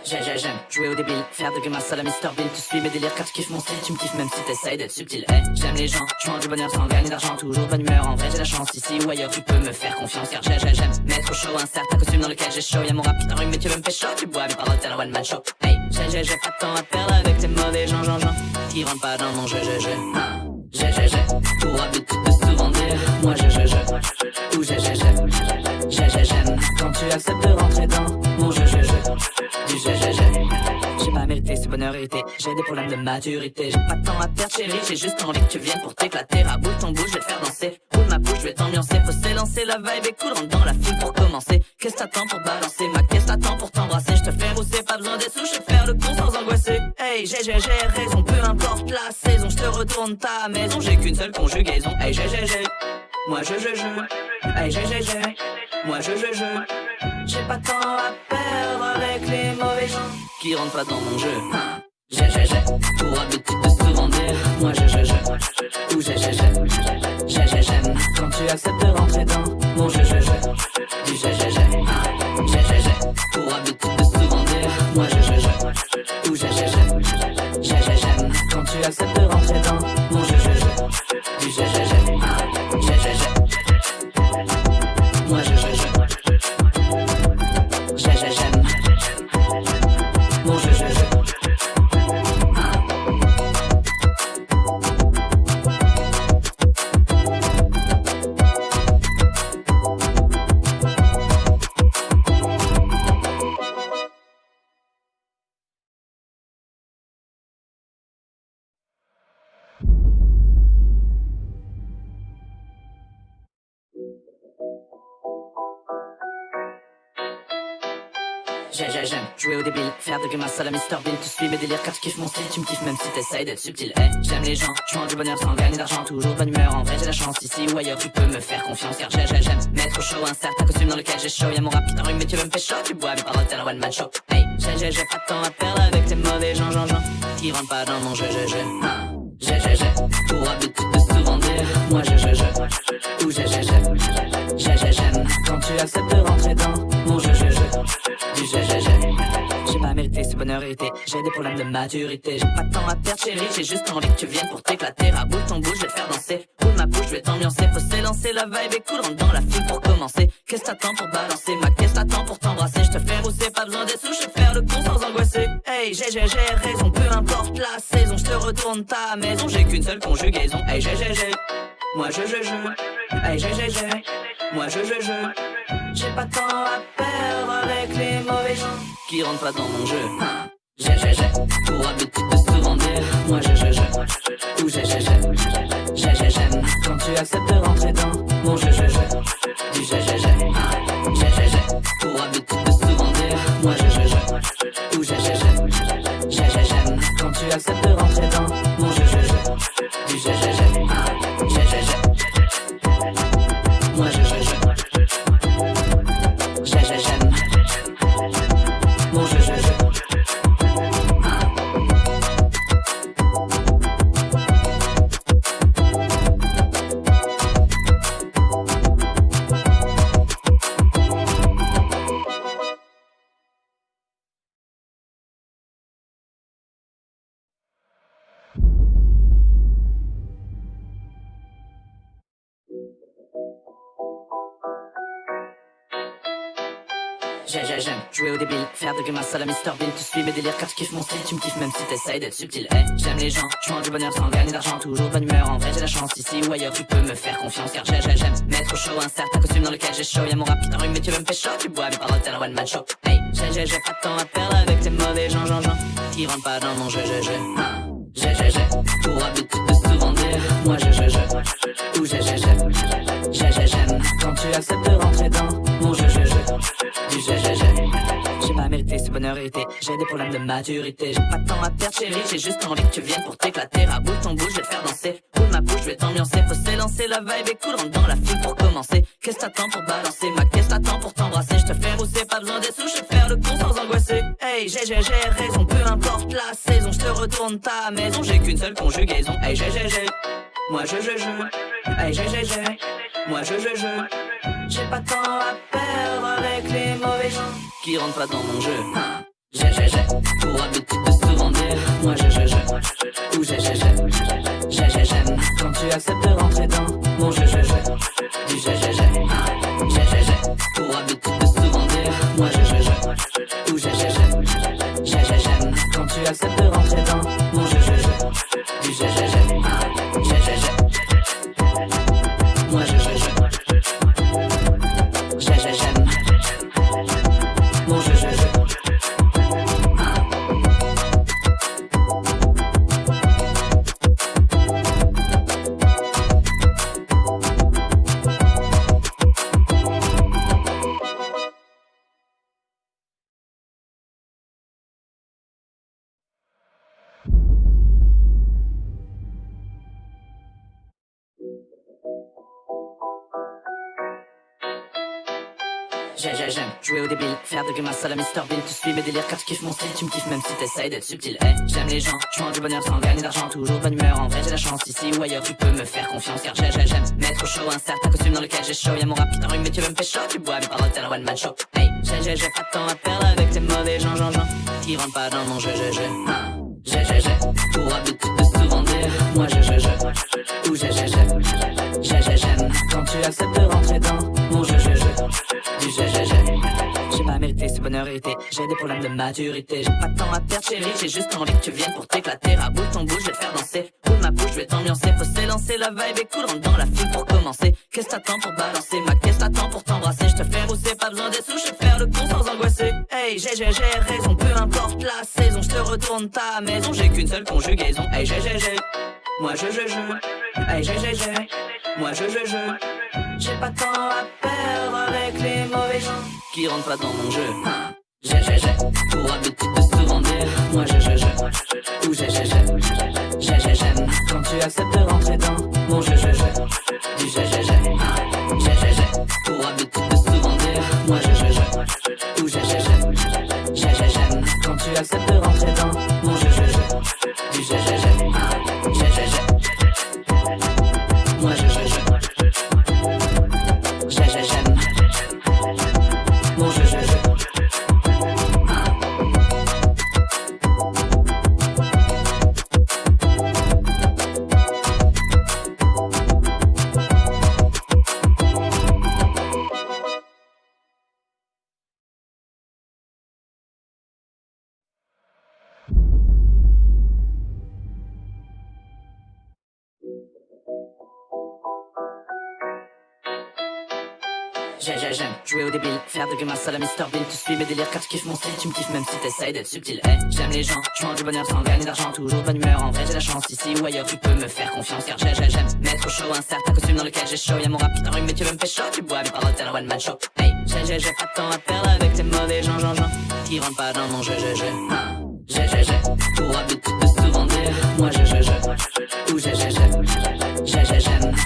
J'aime jouer au débile, faire des grimaces à la Mr Bean. Tu suis mes délires car tu kiffes mon style, tu me kiffes même si t'essayes d'être subtil. Hey, j'aime les gens, joins du bonheur sans gagner d'argent. Toujours de bonne humeur, en vrai j'ai la chance. Ici ou ailleurs tu peux me faire confiance car j'aime mettre au show un certain costume dans lequel j'ai chaud. Y'a mon rap qui t'enrhume mais tu veux me faire chaud. Tu bois mes paroles tel un one man show. Hey, j'ai pas de temps à perdre avec tes mauvais gens qui rentrent pas dans mon jeu. J'ai pour habitude de souvent dire moi je ou j'aime quand tu acceptes de rentrer dans mon jeu du j'ai pas mérité ce bonheur hérité, j'ai des problèmes de maturité, j'ai pas de temps à perdre chérie, j'ai juste envie que tu viennes pour t'éclater, raboule ton bouche, je vais te faire danser, roule ma bouche, je vais t'ambiancer, faut s'élancer, la vibe est cool, rentre dans la file pour commencer, qu'est-ce t'attends pour balancer, ma qu'est-ce t'attends pour t'embrasser, je te fais rousser, pas besoin des sous, je vais faire le con sans angoisser, hey j'ai raison, peu importe la saison, je te retourne ta maison, j'ai qu'une seule conjugaison, hey j'ai, moi je, hey j'ai, moi je, j'ai pas de temps à perdre avec les mauvais gens qui rentrent pas dans mon jeu. J'ai pour habitude de souvent dire moi je ou j'aime quand tu acceptes de rentrer dans mon jeu du j'ai pour habitude de souvent dire moi je ou j'aime quand tu acceptes de rentrer dans mon jeu du j'ai moi j'aime mon jeu J'aime jouer au débile, faire des grimaces à la Mr Bean. Tu suis mes délires car tu kiffes mon style, tu me kiffes même si t'essayes d'être subtil. Hey, j'aime les gens, joins du bonheur sans gagner d'argent. Toujours de bonne humeur, en vrai j'ai la chance. Ici ou ailleurs tu peux me faire confiance car j'aime mettre au show un certain costume dans lequel j'ai chaud. Y'a mon rap qui t'enrhume mais tu veux me faire chaud. Tu bois mes paroles tel un one man show. Hey, j'ai pas de temps à perdre avec tes mauvais gens qui rentrent pas dans mon jeu j'ai pour habitude de souvent dire moi je ou j'aime quand tu acceptes de rentrer dans mon jeu du j'ai pas mérité ce bonheur hérité, j'ai des problèmes de maturité, j'ai pas de temps à perdre chérie, j'ai juste envie que tu viennes pour t'éclater, raboule ton bouche, je vais te faire danser, roule ma bouche, je vais t'ambiancer, faut s'élancer, la vibe est cool, rentre dans la file pour commencer, qu'est-ce t'attends pour balancer, ma qu'est-ce t'attends pour t'embrasser, je te fais rousser, pas besoin des sous, je vais faire le con sans angoisser, hey j'ai raison, peu importe la saison, je te retourne ta maison, j'ai qu'une seule conjugaison, hey j'ai, moi je, hey j'ai, moi je, j'ai pas de temps à perdre avec les mauvais gens qui rentrent pas dans mon jeu. J'ai pour habitude de souvent dire moi je ou j'aime quand tu acceptes de rentrer dans mon jeu du j'ai pour habitude de souvent dire moi je ou j'aime quand tu acceptes de rentrer dans mon jeu du j'ai moi je j'aime mon jeu J'aime jouer au débile, faire des grimaces à la Mr Bean. Tu suis mes délires car tu kiffes mon style, tu me kiffes même si t'essayes d'être subtil. Hey, j'aime les gens, joins du bonheur sans gagner d'argent. Toujours de bonne humeur, en vrai j'ai la chance. Ici ou ailleurs tu peux me faire confiance car j'aime mettre au show un certain costume dans lequel j'ai chaud. Y'a mon rap qui t'enrhume mais tu veux me faire chaud. Tu bois mes paroles tel un one man show. Hey, j'ai pas de temps à perdre avec tes mauvais gens qui rentrent pas dans mon jeu j'ai pour habitude de souvent dire moi je ou j'aime quand tu acceptes de rentrer dans mon jeu du j'ai pas mérité ce bonheur hérité, j'ai des problèmes de maturité, j'ai pas de temps à perdre chérie, j'ai juste envie que tu viennes pour t'éclater, raboule ton bouche, je vais te faire danser, roule ma bouche, je vais t'ambiancer, faut s'élancer, la vibe est cool, rentre dans la file pour commencer, qu'est-ce t'attends pour balancer, ma qu'est-ce t'attends pour t'embrasser, je te fais rousser, pas besoin des sous, je vais te faire le con sans angoisser, hey j'ai raison, peu importe la saison, je te retourne ta maison, j'ai qu'une seule conjugaison, hey j'ai, moi je, hey j'ai, moi je, j'ai pas de temps à perdre avec les mauvais gens qui rentrent pas dans mon jeu. J'ai pour habitude de souvent dire moi je, ou j'aime quand tu acceptes de rentrer dans mon je, du j'ai, pour habitude de souvent dire moi je, ou j'aime quand tu acceptes de rentrer dans mon je, du j'ai, moi je, j'aime mon je, J'aime jouer au débile, faire de grimaces à la Mr Bean. Tu suis mes délires car tu kiffes mon style, tu me kiffes même si t'essayes d'être subtil. Hey, j'aime les gens, je mange du bonheur sans gagner d'argent. Toujours de bonne humeur, en vrai j'ai la chance. Ici ou ailleurs tu peux me faire confiance car j'aime mettre au show un certain costume dans lequel j'ai chaud. Y'a mon rap qui t'enrhume mais tu veux me faire chaud. Tu bois mes paroles tel un one man show. Hey, j'ai pas de temps à perdre avec tes mauvais gens qui rentrent pas dans mon jeu. J'ai pour habitude de souvent dire moi je, ou j'aime quand tu acceptes de rentrer dans mon jeu, du j'ai pas mérité ce bonheur hérité, j'ai des problèmes de maturité. J'ai pas de temps à perdre chérie, j'ai juste envie que tu viennes pour t'éclater. Raboule ton bouche, je vais te faire danser, roule ma bouche, je vais t'ambiancer. Faut s'élancer, la vibe est cool, rentre dans la foule pour commencer. Qu'est-ce t'attends pour balancer, ma qu'est-ce t'attends pour t'embrasser. Je te fais rousser, pas besoin des sous, je vais te faire le con sans angoisser. Hey, j'ai raison, peu importe la saison, je te retourne ta maison. J'ai qu'une seule conjugaison, hey j'ai moi je, hey j'ai moi je, j'ai pas de temps à perdre avec les mauvais gens qui rentrent pas dans mon jeu. J'ai pour habitude de souvent dire moi je, ou j'aime quand tu acceptes de rentrer dans mon jeu, du j'ai pour habitude de souvent dire moi je, ou j'aime quand tu acceptes de rentrer dans mon jeu, du j'ai moi je, j'aime mon jeu, J'aime jouer au débile, faire de grimaces à la Mr Bean. Tu suis mes délires car tu kiffes mon style, tu me kiffes même si t'essayes d'être subtil. Hey, j'aime les gens, je mange du bonheur sans gagner d'argent. Toujours de bonne humeur, en vrai j'ai la chance. Ici ou ailleurs tu peux me faire confiance car j'aime mettre au show un certain costume dans lequel j'ai chaud. Y'a mon rap qui t'enrhume mais tu veux me faire chaud. Tu bois mes paroles tel un one man show. Hey, j'ai pas de temps à perdre avec tes mauvais gens qui rentrent pas dans mon jeu, j'ai pour habitude de souvent dire moi je, ou j'aime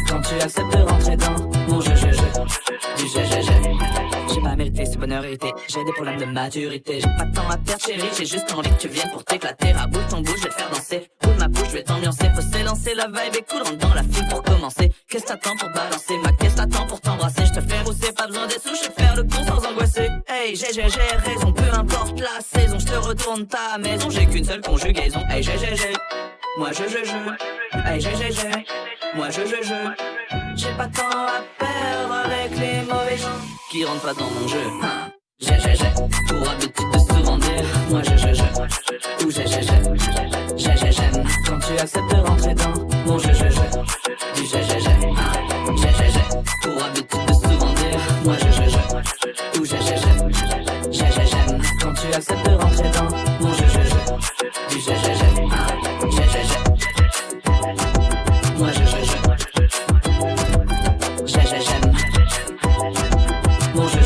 quand tu acceptes de rentrer dans mon jeu, du j'ai pas mérité ce bonheur hérité, j'ai des problèmes de maturité. J'ai pas de temps à perdre chérie, j'ai juste envie que tu viennes pour t'éclater. Raboule ton bouche, je vais te faire danser, roule ma bouche, je vais t'ambiancer. Faut s'élancer, la vibe est cool, rentre dans la foule pour commencer. Qu'est-ce t'attends pour balancer, ma qu'est-ce t'attends pour t'embrasser. Je te fais rousser, pas besoin des sous, je vais te faire le con sans angoisser. Hey, j'ai raison, peu importe la saison, je te retourne ta maison. J'ai qu'une seule conjugaison, hey j'ai moi je, hey j'ai moi je, j'ai pas de temps à perdre avec les mauvais gens qui rentrent pas dans mon jeu. J'ai pour habitude de souvent dire moi je, ou j'aime quand tu acceptes de rentrer dans mon jeu, du j'ai pour habitude de souvent dire moi je, ou j'aime quand tu acceptes de rentrer dans mon jeu, du j'ai moi je, j'aime mon jeu,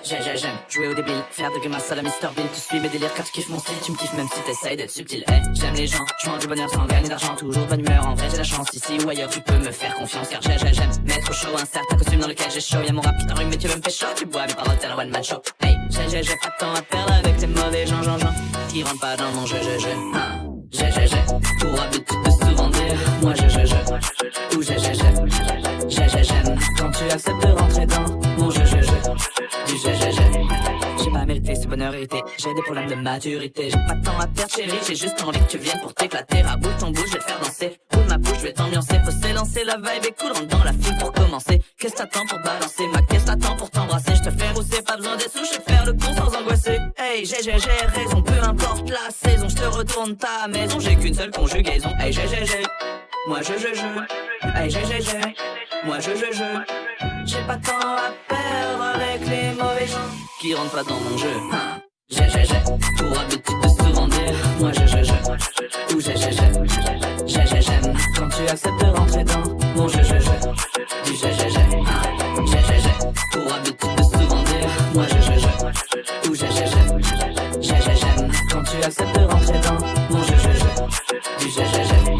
J'aime jouer au débile, faire des grimaces à la Mr Bean. Tu suis mes délires car tu kiffes mon style, tu me kiffes même si t'essayes d'être subtil. Hey, j'aime les gens, je mange du bonheur sans gagner d'argent. Toujours de bonne humeur, en vrai j'ai la chance. Ici ou ailleurs tu peux me faire confiance car j'aime mettre au show un certain costume dans lequel j'ai chaud. Y'a mon rap qui t'enrhume mais tu veux me faire chaud. Tu bois mes paroles tel un one man show. Hey, j'ai pas de temps à perdre avec les mauvais gens qui rentrent pas dans mon jeu. J'ai pour habitude de souvent dire moi je ou j'aime quand tu acceptes de rentrer dans mon jeu du j'ai pas mérité ce bonheur hérité, j'ai des problèmes de maturité, j'ai pas de temps à perdre chérie, j'ai juste envie que tu viennes pour t'éclater, raboule ton bouche, je vais te faire danser, roule ma bouche, je vais t'ambiancer, faut s'élancer, la vibe est cool, rentre dans la file pour commencer, qu'est-ce t'attends pour balancer, ma qu'est-ce t'attends pour t'embrasser, je te fais rousser, pas besoin des sous, je vais faire le con sans angoisser, hey j'ai raison, peu importe la saison, je te retourne ta maison, j'ai qu'une seule conjugaison, hey j'ai, moi je, hey j'ai, moi je, j'ai pas de temps à perdre avec les mauvais gens qui rentrent pas dans mon jeu. J'ai pour habitude de souvent dire moi je ou j'aime quand tu acceptes de rentrer dans mon jeu du j'ai pour habitude de souvent dire moi je ou j'aime quand tu acceptes de rentrer dans mon jeu du j'ai